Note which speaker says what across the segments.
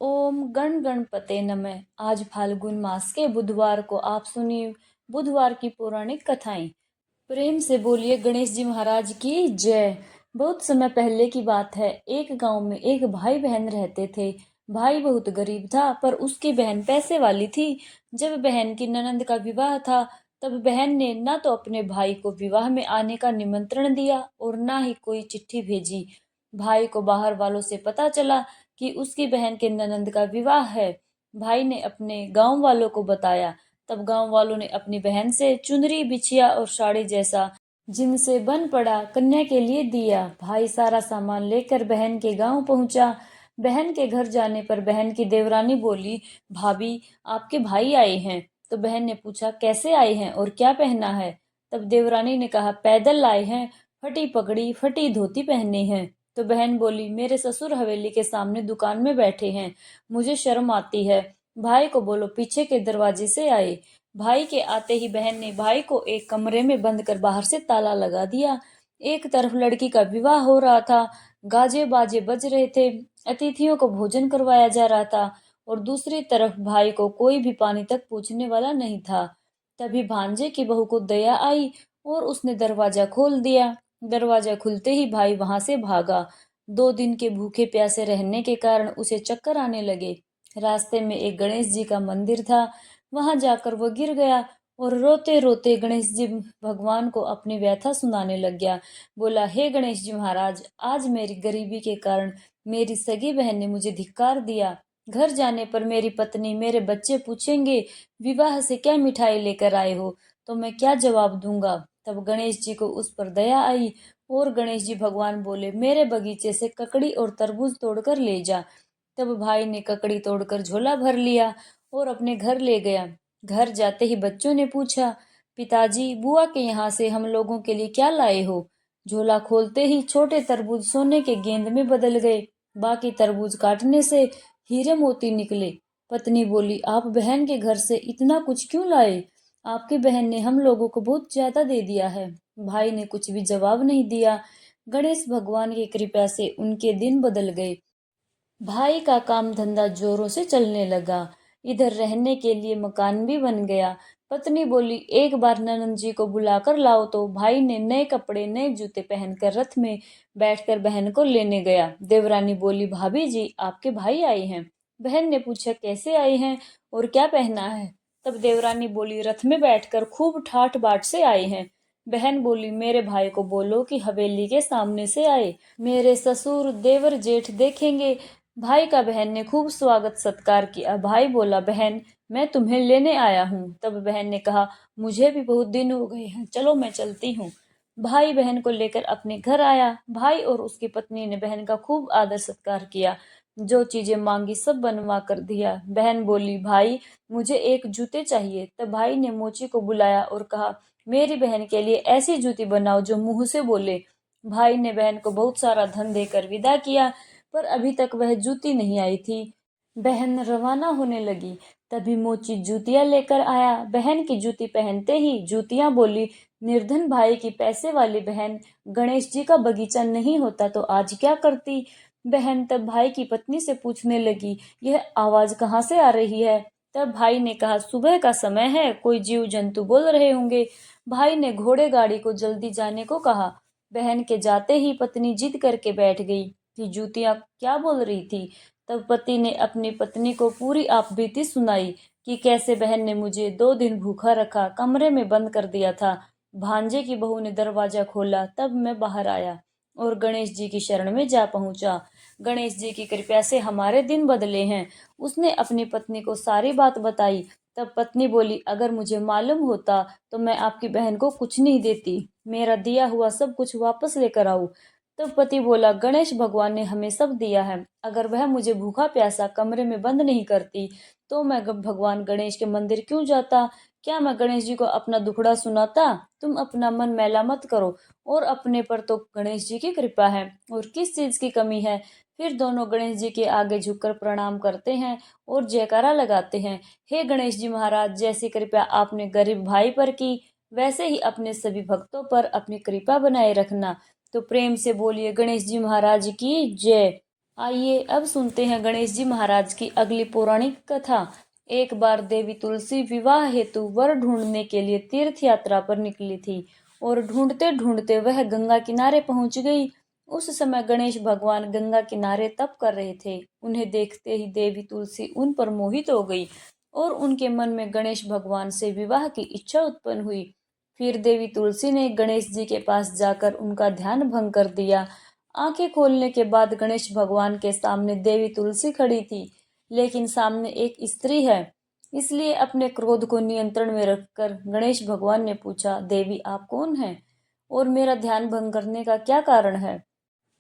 Speaker 1: ओम गण गणपते नमः। आज फाल्गुन मास के बुधवार को आप सुनिए बुधवार की पौराणिक कथाएं। प्रेम से बोलिए गणेश जी महाराज की जय। बहुत समय पहले की बात है। एक गांव में एक भाई बहन रहते थे। भाई बहुत गरीब था पर उसकी बहन पैसे वाली थी। जब बहन की ननंद का विवाह था तब बहन ने ना तो अपने भाई को विवाह में आने का निमंत्रण दिया और ना ही कोई चिट्ठी भेजी। भाई को बाहर वालों से पता चला कि उसकी बहन के ननंद का विवाह है। भाई ने अपने गांव वालों को बताया। तब गांव वालों ने अपनी बहन से चुनरी बिछिया और साड़ी जैसा जिनसे बन पड़ा कन्या के लिए दिया। भाई सारा सामान लेकर बहन के गांव पहुंचा। बहन के घर जाने पर बहन की देवरानी बोली, भाभी आपके भाई आए हैं। तो बहन ने पूछा, कैसे आए हैं और क्या पहना है? तब देवरानी ने कहा, पैदल आए हैं, फटी पगड़ी फटी धोती पहने हैं। तो बहन बोली, मेरे ससुर हवेली के सामने दुकान में बैठे हैं, मुझे शर्म आती है। भाई को बोलो पीछे के दरवाजे से आए। भाई के आते ही बहन ने भाई को एक कमरे में बंद कर बाहर से ताला लगा दिया। एक तरफ लड़की का विवाह हो रहा था, गाजे बाजे बज रहे थे, अतिथियों को भोजन करवाया जा रहा था और दूसरी तरफ भाई को कोई भी पानी तक पूछने वाला नहीं था। तभी भांजे की बहू को दया आई और उसने दरवाजा खोल दिया। दरवाजा खुलते ही भाई वहां से भागा। 2 दिन के भूखे प्यासे रहने के कारण उसे चक्कर आने लगे। रास्ते में एक गणेश जी का मंदिर था, वहां जाकर वो गिर गया और रोते रोते गणेश जी भगवान को अपनी व्यथा सुनाने लग गया। बोला, हे गणेश जी महाराज, आज मेरी गरीबी के कारण मेरी सगी बहन ने मुझे धिक्कार दिया। घर जाने पर मेरी पत्नी मेरे बच्चे पूछेंगे, विवाह से क्या मिठाई लेकर आए हो? तो मैं क्या जवाब दूंगा? तब गणेश जी को उस पर दया आई और गणेश जी भगवान बोले, मेरे बगीचे से ककड़ी और तरबूज तोड़कर ले जा। तब भाई ने ककड़ी तोड़कर झोला भर लिया और अपने घर ले गया। घर जाते ही बच्चों ने पूछा, पिताजी बुआ के यहाँ से हम लोगों के लिए क्या लाए हो? झोला खोलते ही छोटे तरबूज सोने के गेंद में बदल गए, बाकी तरबूज काटने से हीरे मोती निकले। पत्नी बोली, आप बहन के घर से इतना कुछ क्यों लाए? आपकी बहन ने हम लोगों को बहुत ज्यादा दे दिया है। भाई ने कुछ भी जवाब नहीं दिया। गणेश भगवान की कृपा से उनके दिन बदल गए। भाई का काम धंधा जोरों से चलने लगा। इधर रहने के लिए मकान भी बन गया। पत्नी बोली, एक बार ननंद जी को बुलाकर लाओ। तो भाई ने नए कपड़े नए जूते पहनकर रथ में बैठकर बहन को लेने गया। देवरानी बोली, भाभी जी आपके भाई आए हैं। बहन ने पूछा, कैसे आए हैं और क्या पहना है? तब देवरानी बोली, रथ में बैठकर खूब ठाठ बाट से आए हैं। बहन बोली, मेरे भाई को बोलो कि हवेली के सामने से आए, मेरे ससुर देवर जेठ देखेंगे। भाई का बहन ने खूब स्वागत सत्कार किया। भाई बोला, बहन मैं तुम्हें लेने आया हूँ। तब बहन ने कहा, मुझे भी बहुत दिन हो गए हैं, चलो मैं चलती हूँ। भाई बहन को लेकर अपने घर आया। भाई और उसकी पत्नी ने बहन का खूब आदर सत्कार किया, जो चीजें मांगी सब बनवा कर दिया। बहन बोली, भाई मुझे एक जूते चाहिए। तब भाई ने मोची को बुलाया और कहा, मेरी बहन के लिए ऐसी जूती बनाओ जो मुंह से बोले। भाई ने बहन को बहुत सारा धन देकर विदा किया, पर अभी तक वह जूती नहीं आई थी। बहन रवाना होने लगी, तभी मोची जूतियां लेकर आया। बहन की जूती पहनते ही जूतियां बोली, निर्धन भाई की पैसे वाली बहन, गणेश जी का बगीचा नहीं होता तो आज क्या करती? बहन तब भाई की पत्नी से पूछने लगी, यह आवाज कहाँ से आ रही है? तब भाई ने कहा, सुबह का समय है, कोई जीव जंतु बोल रहे होंगे। भाई ने घोड़े गाड़ी को जल्दी जाने को कहा। बहन के जाते ही पत्नी जिद करके बैठ गई कि जूतियां क्या बोल रही थी। तब पति ने अपनी पत्नी को पूरी आपबीती सुनाई कि कैसे बहन ने मुझे 2 दिन भूखा रखा, कमरे में बंद कर दिया था। भांजे की बहू ने दरवाजा खोला, तब मैं बाहर आया और गणेश जी की शरण में जा पहुंचा। गणेश जी की कृपा से हमारे दिन बदले हैं। उसने अपनी पत्नी को सारी बात बताई। तब पत्नी बोली, अगर मुझे मालूम होता तो मैं आपकी बहन को कुछ नहीं देती, मेरा दिया हुआ सब कुछ वापस लेकर आओ। तब पति बोला, गणेश भगवान ने हमें सब दिया है, अगर वह मुझे भूखा प्यासा कमरे में बंद नहीं करती तो मैं भगवान गणेश के मंदिर क्यों जाता? क्या मैं गणेश जी को अपना दुखड़ा सुनाता? तुम अपना मन मैला मत करो, और अपने पर तो गणेश जी की कृपा है, और किस चीज की कमी है? फिर दोनों गणेश जी के आगे झुककर प्रणाम करते हैं और जयकारा लगाते हैं। हे गणेश जी महाराज, जैसी कृपा आपने गरीब भाई पर की, वैसे ही अपने सभी भक्तों पर अपनी कृपा बनाए रखना। तो प्रेम से बोलिए गणेश जी महाराज की जय। आइए अब सुनते हैं गणेश जी महाराज की अगली पौराणिक कथा। एक बार देवी तुलसी विवाह हेतु वर ढूंढने के लिए तीर्थ यात्रा पर निकली थी और ढूंढते ढूंढते वह गंगा किनारे पहुंच गई। उस समय गणेश भगवान गंगा किनारे तप कर रहे थे। उन्हें देखते ही देवी तुलसी उन पर मोहित हो गई और उनके मन में गणेश भगवान से विवाह की इच्छा उत्पन्न हुई। फिर देवी तुलसी ने गणेश जी के पास जाकर उनका ध्यान भंग कर दिया। आंखें खोलने के बाद गणेश भगवान के सामने देवी तुलसी खड़ी थी, लेकिन सामने एक स्त्री है। इसलिए अपने क्रोध को नियंत्रण में रखकर गणेश भगवान ने पूछा, देवी आप कौन हैं और मेरा ध्यान भंग करने का क्या कारण है?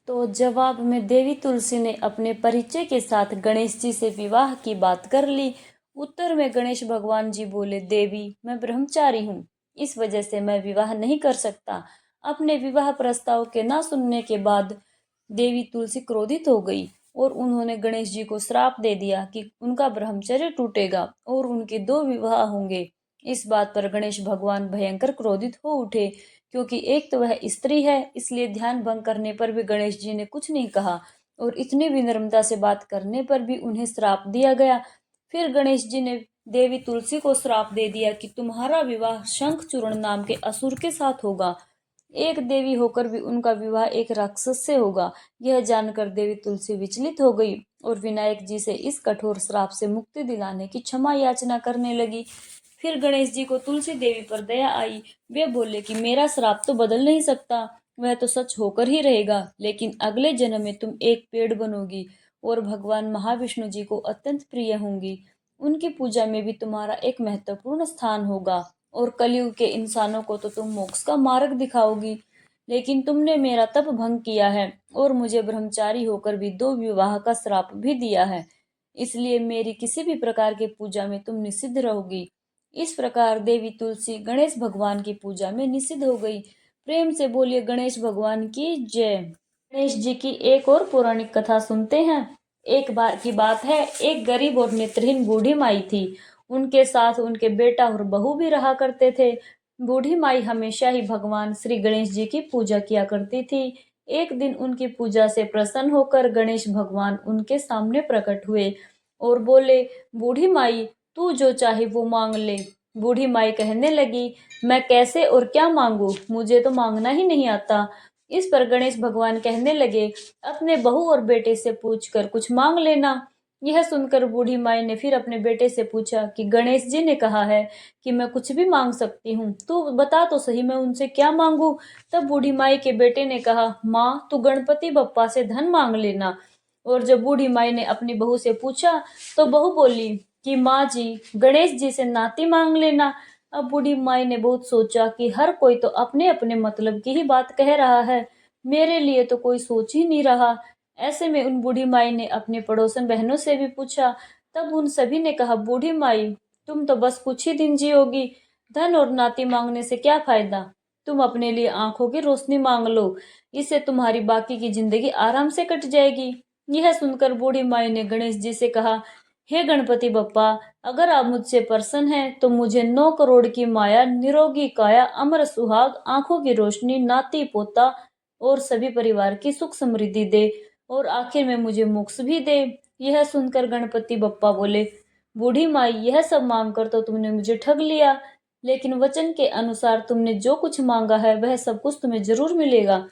Speaker 1: तो जवाब में देवी तुलसी ने अपने परिचय के साथ गणेश जी से विवाह की बात कर ली। उत्तर में गणेश भगवान जी बोले, देवी मैं ब्रह्मचारी हूँ, इस वजह से मैं विवाह नहीं कर सकता। अपने विवाह प्रस्ताव के ना सुनने के बाद देवी तुलसी क्रोधित हो गई और उन्होंने गणेश जी को श्राप दे दिया कि उनका ब्रह्मचर्य टूटेगा और उनके दो विवाह होंगे। इस बात पर गणेश भगवान भयंकर क्रोधित हो उठे, क्योंकि एक तो वह स्त्री है, इसलिए ध्यान भंग करने पर भी गणेश जी ने कुछ नहीं कहा और इतनी विनम्रता से बात करने पर भी उन्हें श्राप दिया गया। फिर गणेश जी ने देवी तुलसी को श्राप दे दिया कि तुम्हारा विवाह शंखचूर्ण नाम के असुर के साथ होगा। एक देवी होकर भी उनका विवाह एक राक्षस से होगा। यह जानकर देवी तुलसी विचलित हो गई और विनायक जी से इस कठोर श्राप से मुक्ति दिलाने की क्षमा याचना करने लगी। फिर गणेश जी को तुलसी देवी पर दया आई। वे बोले कि मेरा श्राप तो बदल नहीं सकता, वह तो सच होकर ही रहेगा, लेकिन अगले जन्म में तुम एक पेड़ बनोगी और भगवान महाविष्णु जी को अत्यंत प्रिय होंगी। उनकी पूजा में भी तुम्हारा एक महत्वपूर्ण स्थान होगा और कलयुग के इंसानों को तो तुम मोक्ष का मार्ग दिखाओगी। लेकिन तुमने मेरा तप भंग किया है और मुझे ब्रह्मचारी होकर भी दो विवाह का श्राप भी दिया है, इसलिए मेरी किसी भी प्रकार की पूजा में तुम निषिद्ध रहोगी। इस प्रकार देवी तुलसी गणेश भगवान की पूजा में निषिद्ध हो गई। प्रेम से बोलिए गणेश भगवान की जय। गणेश जी की एक और पौराणिक कथा सुनते हैं। एक बार की बात है, एक गरीब और नेत्रहीन बूढ़ी माई थी। उनके साथ उनके बेटा और बहू भी रहा करते थे। बूढ़ी माई हमेशा ही भगवान श्री गणेश जी की पूजा किया करती थी। एक दिन उनकी पूजा से प्रसन्न होकर गणेश भगवान उनके सामने प्रकट हुए और बोले, बूढ़ी माई तू जो चाहे वो मांग ले। बूढ़ी माई कहने लगी, मैं कैसे और क्या मांगू, मुझे तो मांगना ही नहीं आता। इस पर गणेश भगवान कहने लगे, अपने बहू और बेटे से पूछकर कुछ मांग लेना। यह सुनकर बूढ़ी माई ने फिर अपने बेटे से पूछा कि गणेश जी ने कहा है कि मैं कुछ भी मांग सकती हूँ, तू बता तो सही मैं उनसे क्या मांगू। तब बूढ़ी माई के बेटे ने कहा, माँ तू गणपति बप्पा से धन मांग लेना। और जब बूढ़ी माई ने अपनी बहू से पूछा तो बहू बोली कि माँ जी गणेश जी से नाती मांग लेना। अब बूढ़ी माई ने बहुत सोचा कि हर कोई तो अपने अपने मतलब की ही बात कह रहा है, मेरे लिए तो कोई सोच ही नहीं रहा। ऐसे में उन बूढ़ी माई ने अपने पड़ोसन बहनों से भी पूछा। तब उन सभी ने कहा, बूढ़ी माई तुम तो बस कुछ ही दिन जियोगी, धन और नाती मांगने से क्या फायदा। तुम अपने लिए आंखों की रोशनी मांग लो, इससे तुम्हारी बाकी की जिंदगी आराम से कट जाएगी। यह सुनकर बूढ़ी माई ने गणेश जी से कहा, हे गणपति बप्पा, अगर आप मुझसे प्रसन्न हैं तो मुझे 9 करोड़ की माया, निरोगी काया, अमर सुहाग, आंखों की रोशनी, नाती पोता और सभी परिवार की सुख समृद्धि दे और आखिर में मुझे मोक्ष भी दे। यह सुनकर गणपति बप्पा बोले, बूढ़ी माई यह सब मांगकर तो तुमने मुझे ठग लिया, लेकिन वचन के अनुसार तुमने जो कुछ मांगा है वह सब कुछ तुम्हें जरूर मिलेगा।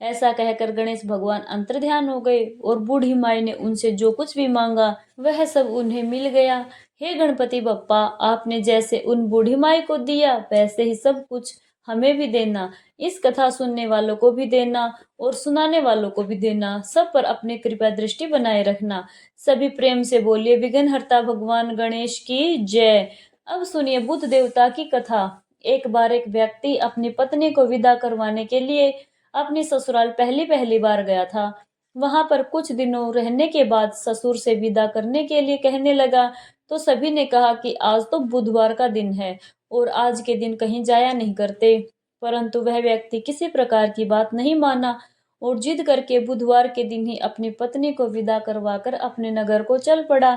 Speaker 1: ऐसा कहकर गणेश भगवान अंतर्ध्यान हो गए और बूढ़ी माई ने उनसे जो कुछ भी मांगा वह सब उन्हें मिल गया। हे गणपति बप्पा, आपने जैसे उन बूढ़ी माई को दिया वैसे ही सब कुछ हमें भी देना। इस कथा सुनने वालों को भी देना और सुनाने वालों को भी देना। सब पर अपनी कृपा दृष्टि बनाए रखना। सभी प्रेम से बोलिए विघ्नहर्ता भगवान गणेश की जय। अब सुनिए बुद्ध देवता की कथा। एक बार एक व्यक्ति अपनी पत्नी को विदा करवाने के लिए अपनी ससुराल पहली पहली बार गया था। वहां पर कुछ दिनों रहने के बाद ससुर से विदा करने के लिए कहने लगा तो सभी ने कहा कि आज तो बुधवार का दिन है और आज के दिन कहीं जाया नहीं करते। परंतु वह व्यक्ति किसी प्रकार की बात नहीं माना और जिद करके बुधवार के दिन ही अपनी पत्नी को विदा करवाकर अपने नगर को चल पड़ा।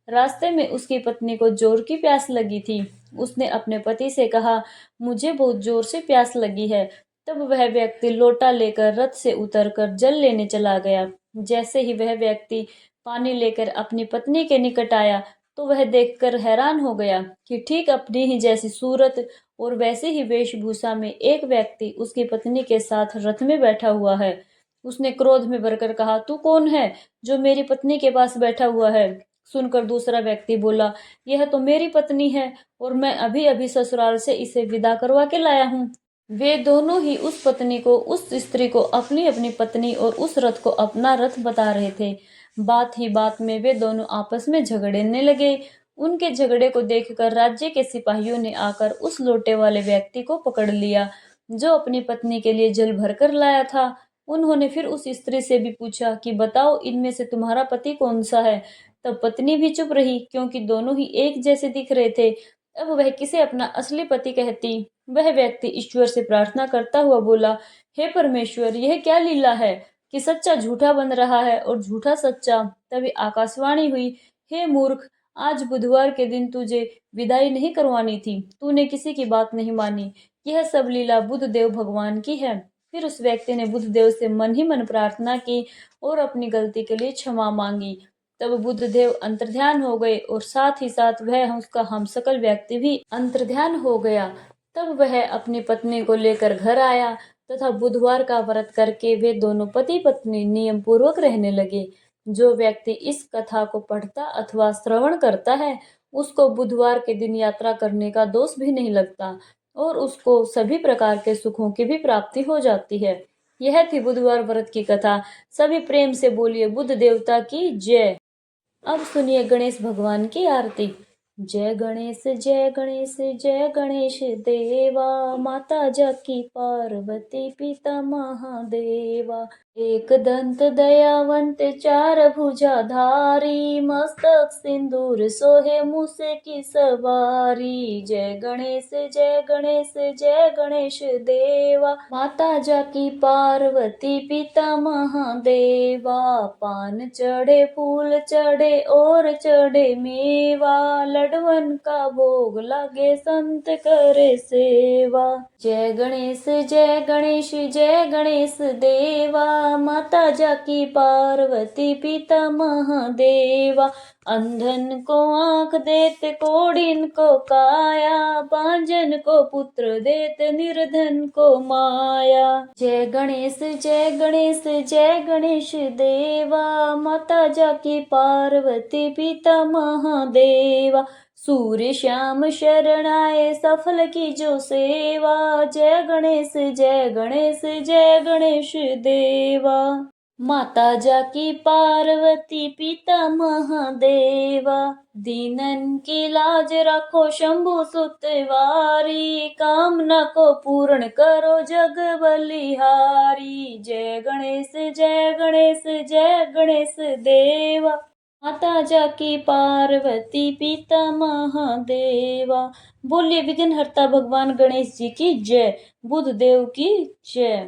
Speaker 1: रास्ते में उसकी पत्नी को जोर की प्यास लगी थी। उसने अपने पति से कहा, मुझे बहुत जोर से प्यास लगी है, तब वह व्यक्ति लोटा लेकर रथ से उतरकर जल लेने चला गया। जैसे ही वह व्यक्ति पानी लेकर अपनी पत्नी के निकट आया तो वह देखकर हैरान हो गया कि ठीक अपनी ही जैसी सूरत और वैसी ही वेशभूषा में एक व्यक्ति उसकी पत्नी के साथ रथ में बैठा हुआ है। उसने क्रोध में भरकर कहा, तू कौन है जो मेरी पत्नी के पास बैठा हुआ है? सुनकर दूसरा व्यक्ति बोला, यह तो मेरी पत्नी है और मैं अभी अभी ससुराल से इसे विदा करवा के लाया हूँ। वे दोनों ही उस पत्नी को, उस स्त्री को अपनी अपनी पत्नी और उस रथ को अपना रथ बता रहे थे। बात ही बात में वे दोनों आपस में झगड़ने लगे। उनके झगड़े को देखकर राज्य के सिपाहियों ने आकर उस लोटे वाले व्यक्ति को पकड़ लिया जो अपनी पत्नी के लिए जल भरकर लाया था। उन्होंने फिर उस स्त्री से भी पूछा कि बताओ, इनमें से तुम्हारा पति कौन सा है? तब पत्नी भी चुप रही क्योंकि दोनों ही एक जैसे दिख रहे थे। अब वह किसे अपना असली पति कहती? वह व्यक्ति ईश्वर से प्रार्थना करता हुआ बोला, हे परमेश्वर, यह क्या लीला है कि सच्चा झूठा बन रहा है और झूठा सच्चा। तभी आकाशवाणी हुई, हे मूर्ख, आज बुधवार के दिन तुझे विदाई नहीं करवानी थी, तूने किसी की बात नहीं मानी। यह सब लीला बुद्धदेव भगवान की है। फिर उस व्यक्ति ने बुद्धदेव से मन ही मन प्रार्थना की और अपनी गलती के लिए क्षमा मांगी। तब बुद्धदेव अंतर्ध्यान हो गए और साथ ही साथ वह उसका हमशक्ल व्यक्ति भी अंतर्ध्यान हो गया। तब वह अपनी पत्नी को लेकर घर आया तथा बुधवार का व्रत करके वे दोनों पति पत्नी नियम पूर्वक रहने लगे। जो व्यक्ति इस कथा को पढ़ता अथवा श्रवण करता है उसको बुधवार के दिन यात्रा करने का दोष भी नहीं लगता और उसको सभी प्रकार के सुखों की भी प्राप्ति हो जाती है। यह थी बुधवार व्रत की कथा। सभी प्रेम से बोलिए बुद्ध देवता की जय। अब सुनिए गणेश भगवान की आरती। जय गणेश जय गणेश जय गणेश देवा, माता जाकी पार्वती पिता महादेवा। एक दंत दयावंत चार भुजाधारी, मस्तक सिंदूर सोहे मूसे की सवारी। जय गणेश जय गणेश जय गणेश देवा, माता जाकी पार्वती पिता महादेवा। पान चढ़े फूल चढ़े और चढ़े मेवा, लडवन का भोग लागे संत करे सेवा। जय गणेश जय गणेश जय गणेश देवा, माता जाकी पार्वती पिता महादेवा। अंधन को आंख देते कोढ़िन को काया, बांझन को पुत्र देते निर्धन को माया। जय गणेश जय गणेश जय गणेश देवा, माता जाकी पार्वती पिता महादेवा। सूर्य श्याम शरण आए सफल की जो सेवा, जय गणेश जय गणेश जय गणेश देवा। माता जाकी पार्वती पिता महादेवा, दीनन की लाज रखो शंभु सुतवारी, कामना को पूर्ण करो जग बलिहारी। जय गणेश जय गणेश जय गणेश देवा, माता जाकी पार्वती पिता महादेवा। बोलिए विघ्नहर्ता भगवान गणेश जी की जय, बुद्धदेव की जय।